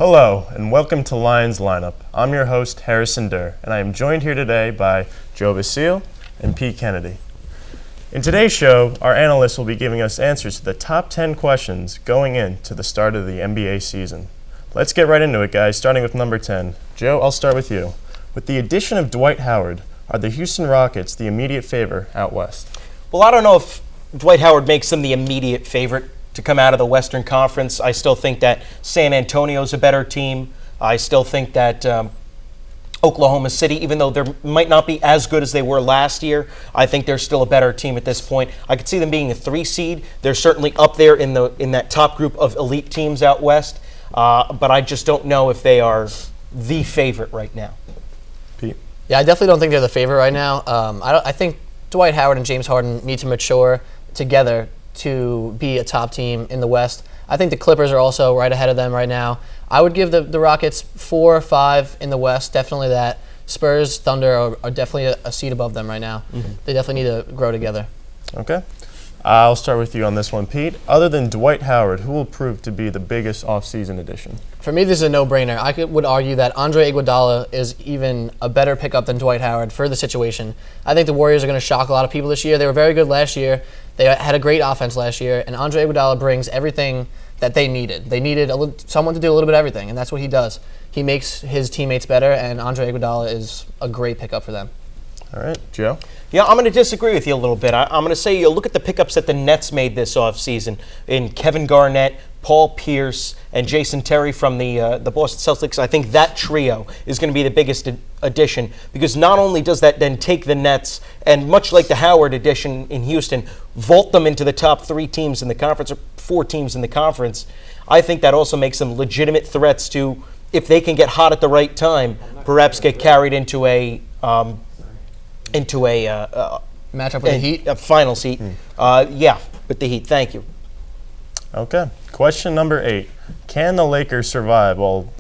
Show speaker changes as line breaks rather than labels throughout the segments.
Hello, and welcome to Lions Lineup. I'm your host, Harrison Durr, and I am joined here today by Joe Basile and Pete Kennedy. In today's show, our analysts will be giving us answers to the top 10 questions going into the start of the NBA season. Let's get right into it, guys, starting with number 10. Joe, I'll start with you. With the addition of Dwight Howard, are the Houston Rockets the immediate favor out west?
Well, I don't know if Dwight Howard makes them the immediate favorite to come out of the Western Conference. I still think that San Antonio's a better team. I still think that Oklahoma City, even though they might not be as good as they were last year, I think they're still a better team at this point. I could see them being a 3 seed. They're certainly up there in that top group of elite teams out west, but I just don't know if they are the favorite right now.
Pete?
Yeah, I definitely don't think they're the favorite right now. I think Dwight Howard and James Harden need to mature together to be a top team in the West. I think the Clippers are also right ahead of them right now. I would give the Rockets 4 or 5 in the West, definitely that. Spurs, Thunder are definitely a seed above them right now. Mm-hmm. They definitely need to grow together.
Okay. I'll start with you on this one, Pete. Other than Dwight Howard, who will prove to be the biggest offseason addition?
For me, this is a no-brainer. I would argue that Andre Iguodala is even a better pickup than Dwight Howard for the situation. I think the Warriors are going to shock a lot of people this year. They were very good last year. They had a great offense last year, and Andre Iguodala brings everything that they needed. They needed someone to do a little bit of everything, and that's what he does. He makes his teammates better, and Andre Iguodala is a great pickup for them.
All right, Joe?
Yeah, I'm going to disagree with you a little bit. I'm going to say you look at the pickups that the Nets made this offseason in Kevin Garnett, Paul Pierce, and Jason Terry from the Boston Celtics. I think that trio is going to be the biggest addition because not only does that then take the Nets and much like the Howard addition in Houston, vault them into the top 3 teams in the conference or 4 teams in the conference, I think that also makes them legitimate threats to, if they can get hot at the right time, perhaps get carried into a
matchup with the Heat?
A final seat. Yeah, with the Heat. Thank you.
Okay. Question number 8. Can the Lakers survive while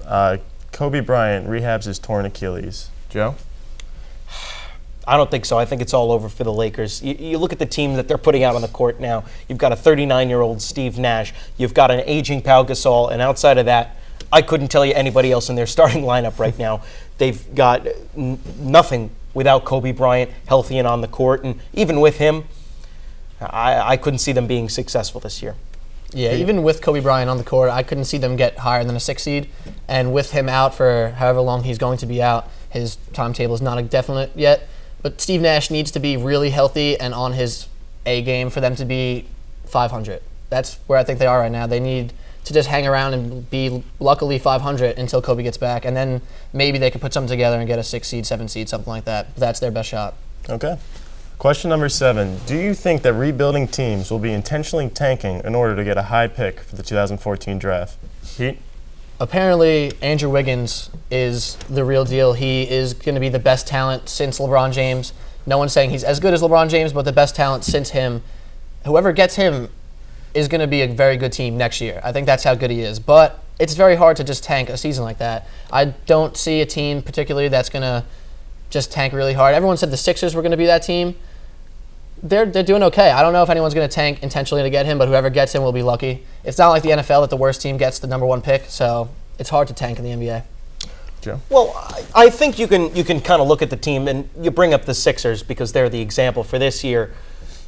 Kobe Bryant rehabs his torn Achilles? Joe?
I don't think so. I think it's all over for the Lakers. You look at the team that they're putting out on the court now. You've got a 39-year-old Steve Nash. You've got an aging Pau Gasol. And outside of that, I couldn't tell you anybody else in their starting lineup right now. They've got nothing without Kobe Bryant healthy and on the court. And even with him, I couldn't see them being successful this year.
Yeah, even with Kobe Bryant on the court, I couldn't see them get higher than a 6 seed. And with him out for however long he's going to be out, his timetable is not a definite yet. But Steve Nash needs to be really healthy and on his A game for them to be 500. That's where I think they are right now. They need to just hang around and be luckily 500 until Kobe gets back. And then maybe they could put something together and get a 6 seed, 7 seed, something like that. But that's their best shot.
Okay. Question number 7. Do you think that rebuilding teams will be intentionally tanking in order to get a high pick for the 2014 draft? Pete?
Apparently, Andrew Wiggins is the real deal. He is going to be the best talent since LeBron James. No one's saying he's as good as LeBron James, but the best talent since him. Whoever gets him is going to be a very good team next year. I think that's how good he is. But it's very hard to just tank a season like that. I don't see a team particularly that's going to just tank really hard. Everyone said the Sixers were going to be that team. They're doing okay. I don't know if anyone's going to tank intentionally to get him, but whoever gets him will be lucky. It's not like the NFL that the worst team gets the number 1 pick, so it's hard to tank in the NBA.
Joe?
Well, I think you can kind of look at the team, and you bring up the Sixers because they're the example for this year,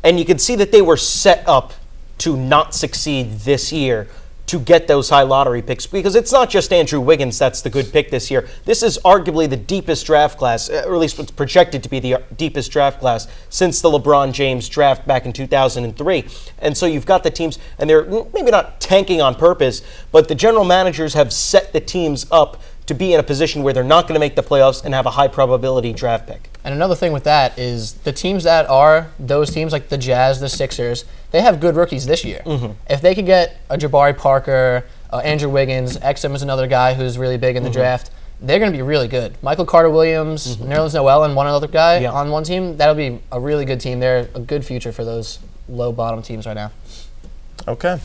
and you can see that they were set up to not succeed this year to get those high lottery picks because it's not just Andrew Wiggins that's the good pick this year. This is arguably the deepest draft class, or at least what's projected to be the deepest draft class since the LeBron James draft back in 2003. And so you've got the teams, and they're maybe not tanking on purpose, but the general managers have set the teams up to be in a position where they're not going to make the playoffs and have a high probability draft pick.
And another thing with that is the teams that are those teams like the Jazz, the Sixers, they have good rookies this year. Mm-hmm. If they could get a Jabari Parker, Andrew Wiggins, Exum is another guy who's really big in the draft, they're going to be really good. Michael Carter-Williams, Nerlens Noel, and one other guy on one team, that'll be a really good team. They're a good future for those low-bottom teams right now.
Okay.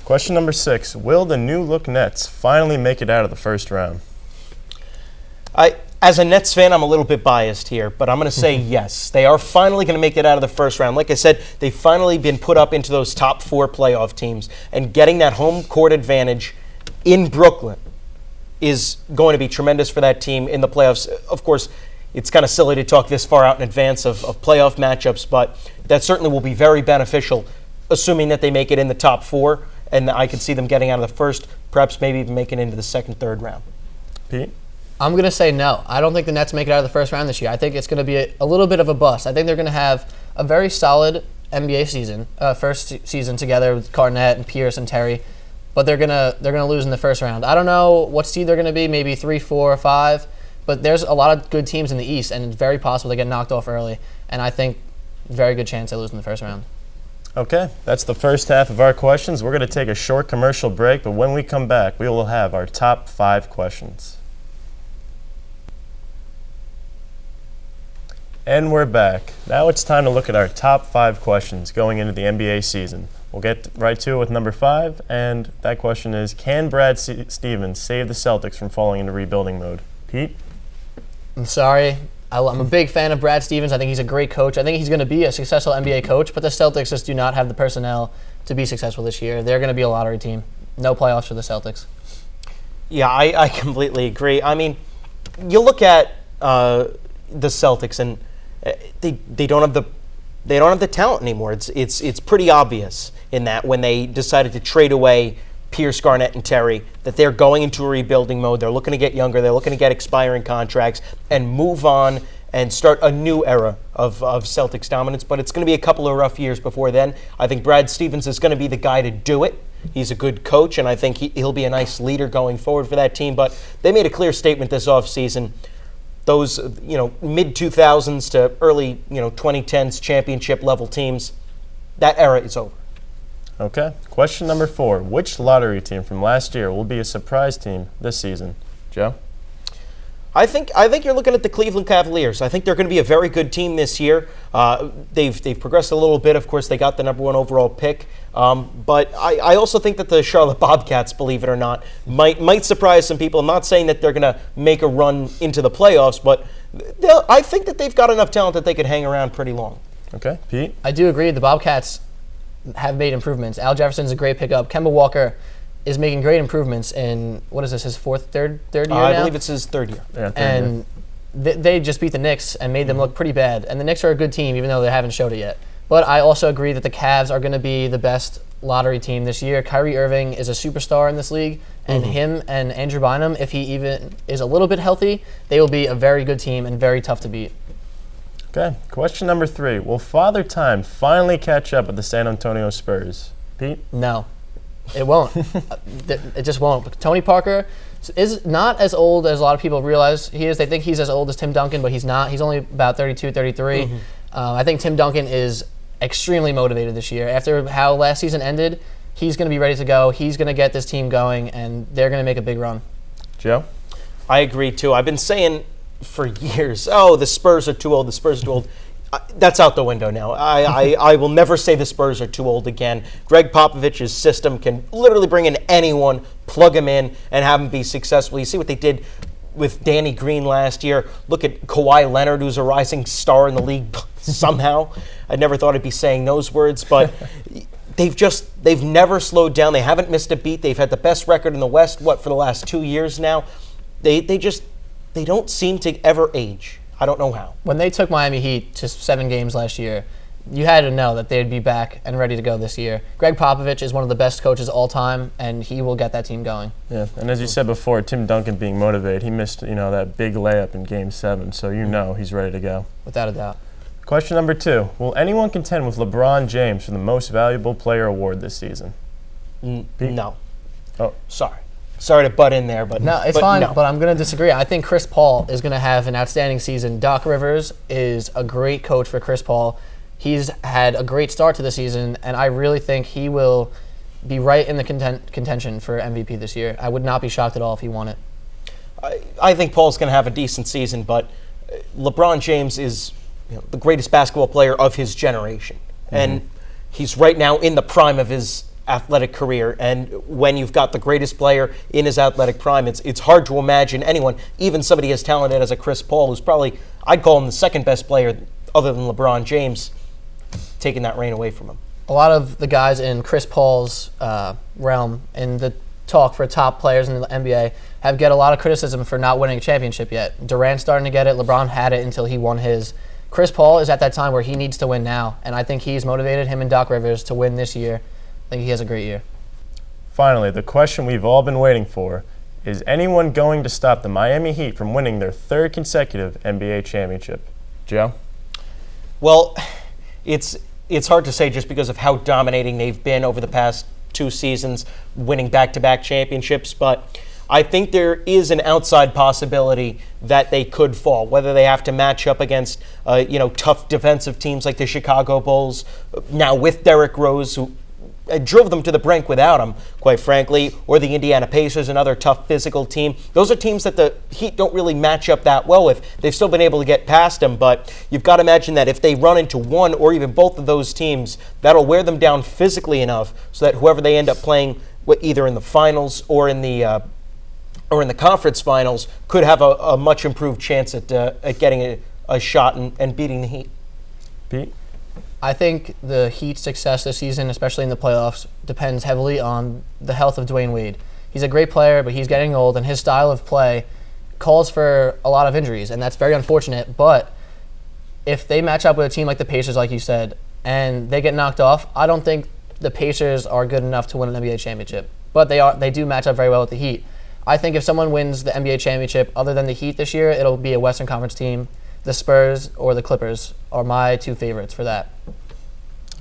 Question number 6. Will the new-look Nets finally make it out of the first round?
As a Nets fan, I'm a little bit biased here, but I'm going to say yes. They are finally going to make it out of the first round. Like I said, they've finally been put up into those top 4 playoff teams, and getting that home court advantage in Brooklyn is going to be tremendous for that team in the playoffs. Of course, it's kind of silly to talk this far out in advance of playoff matchups, but that certainly will be very beneficial, assuming that they make it in the top 4, and I could see them getting out of the first, perhaps maybe even making it into the second, third round.
Pete?
I'm going to say no. I don't think the Nets make it out of the first round this year. I think it's going to be a little bit of a bust. I think they're going to have a very solid NBA season, first season together with Garnett and Pierce and Terry, but they're gonna lose in the first round. I don't know what seed they're going to be, maybe 3, 4, 5, but there's a lot of good teams in the East, and it's very possible they get knocked off early, and I think very good chance they lose in the first round.
Okay, that's the first half of our questions. We're going to take a short commercial break, but when we come back, we will have our top 5 questions. And we're back. Now it's time to look at our top 5 questions going into the NBA season. We'll get right to it with number 5, and that question is, can Brad Stevens save the Celtics from falling into rebuilding mode? Pete?
I'm sorry. I'm a big fan of Brad Stevens. I think he's a great coach. I think he's going to be a successful NBA coach, but the Celtics just do not have the personnel to be successful this year. They're going to be a lottery team. No playoffs for the Celtics.
Yeah, I completely agree. I mean, you look at the Celtics, and they don't have the talent anymore. It's pretty obvious in that when they decided to trade away Pierce, Garnett, and Terry, that they're going into a rebuilding mode. They're looking to get younger. They're looking to get expiring contracts and move on and start a new era of Celtics dominance. But it's going to be a couple of rough years before then. I think Brad Stevens is going to be the guy to do it. He's a good coach, and I think he'll be a nice leader going forward for that team. But they made a clear statement this offseason. Those mid-2000s to early 2010s championship level teams, that era is over.
Okay. Question number 4. Which lottery team from last year will be a surprise team this season? Joe?
I think you're looking at the Cleveland Cavaliers. I think they're going to be a very good team this year. They've progressed a little bit. Of course, they got the number 1 overall pick. But I also think that the Charlotte Bobcats, believe it or not, might surprise some people. I'm not saying that they're going to make a run into the playoffs, but I think that they've got enough talent that they could hang around pretty long.
Okay. Pete?
I do agree. The Bobcats have made improvements. Al Jefferson's a great pickup. Kemba Walker is making great improvements in, what is this, his third year now?
I believe it's his third year.
Yeah,
and they just beat the Knicks and made them look pretty bad. And the Knicks are a good team, even though they haven't showed it yet. But I also agree that the Cavs are going to be the best lottery team this year. Kyrie Irving is a superstar in this league, and him and Andrew Bynum, if he even is a little bit healthy, they will be a very good team and very tough to beat.
Okay. Question number 3. Will Father Time finally catch up with the San Antonio Spurs? Pete?
No, it won't. It just won't. Tony Parker is not as old as a lot of people realize he is. They think he's as old as Tim Duncan, but he's not. He's only about 32, 33. I think Tim Duncan is extremely motivated this year. After how last season ended, he's going to be ready to go. He's going to get this team going, and they're going to make a big run.
Joe?
I agree, too. I've been saying for years, the Spurs are too old, the Spurs are too old. That's out the window now. I will never say the Spurs are too old again. Greg Popovich's system can literally bring in anyone, plug him in, and have him be successful. You see what they did with Danny Green last year. Look at Kawhi Leonard, who's a rising star in the league somehow. I never thought I'd be saying those words, but they've never slowed down. They haven't missed a beat. They've had the best record in the West, for the last 2 years now. They don't seem to ever age. I don't know how.
When they took Miami Heat to 7 games last year, you had to know that they'd be back and ready to go this year. Greg Popovich is one of the best coaches all time, and he will get that team going.
Yeah, and as you said before, Tim Duncan being motivated, he missed that big layup in Game 7, so he's ready to go.
Without a doubt.
Question number 2. Will anyone contend with LeBron James for the Most Valuable Player award this season?
No.
Oh.
Sorry to butt in there, but
no, it's fine. No. But I'm going to disagree. I think Chris Paul is going to have an outstanding season. Doc Rivers is a great coach for Chris Paul. He's had a great start to the season, and I really think he will be right in the contention for MVP this year. I would not be shocked at all if he won it.
I think Paul's going to have a decent season, but LeBron James is the greatest basketball player of his generation, and he's right now in the prime of his athletic career. And when you've got the greatest player in his athletic prime, it's hard to imagine anyone, even somebody as talented as a Chris Paul, who's probably, I'd call him the second best player other than LeBron James, taking that reign away from him.
A lot of the guys in Chris Paul's realm in the talk for top players in the NBA have get a lot of criticism for not winning a championship yet. Durant's starting to get it. LeBron had it until he won his. Chris Paul is at that time where he needs to win now, and I think he's motivated him and Doc Rivers to win this year. I think he has a great year.
Finally, the question we've all been waiting for: is anyone going to stop the Miami Heat from winning their third consecutive NBA championship? Joe?
Well, it's hard to say just because of how dominating they've been over the past 2 seasons, winning back-to-back championships, but I think there is an outside possibility that they could fall, whether they have to match up against tough defensive teams like the Chicago Bulls, now with Derrick Rose, who drove them to the brink without him, quite frankly, or the Indiana Pacers, another tough physical team. Those are teams that the Heat don't really match up that well with. They've still been able to get past them, but you've got to imagine that if they run into one or even both of those teams, that'll wear them down physically enough so that whoever they end up playing, either in the finals or in the conference finals, could have a much improved chance at getting a shot and beating the Heat.
Pete?
I think the Heat's success this season, especially in the playoffs, depends heavily on the health of Dwayne Wade. He's a great player, but he's getting old, and his style of play calls for a lot of injuries, and that's very unfortunate. But if they match up with a team like the Pacers, like you said, and they get knocked off, I don't think the Pacers are good enough to win an NBA championship. But they do match up very well with the Heat. I think if someone wins the NBA championship other than the Heat this year, it'll be a Western Conference team. The Spurs or the Clippers are my 2 favorites for that.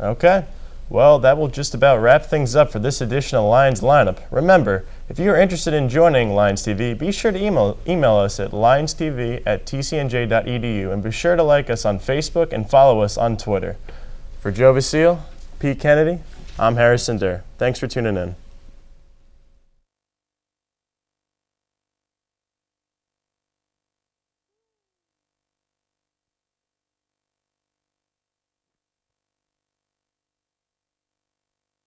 Okay. Well, that will just about wrap things up for this edition of Lions Lineup. Remember, if you are interested in joining Lions TV, be sure to email us at lionstv@tcnj.edu, and be sure to like us on Facebook and follow us on Twitter. For Joe Vasile, Pete Kennedy, I'm Harrison Durr. Thanks for tuning in.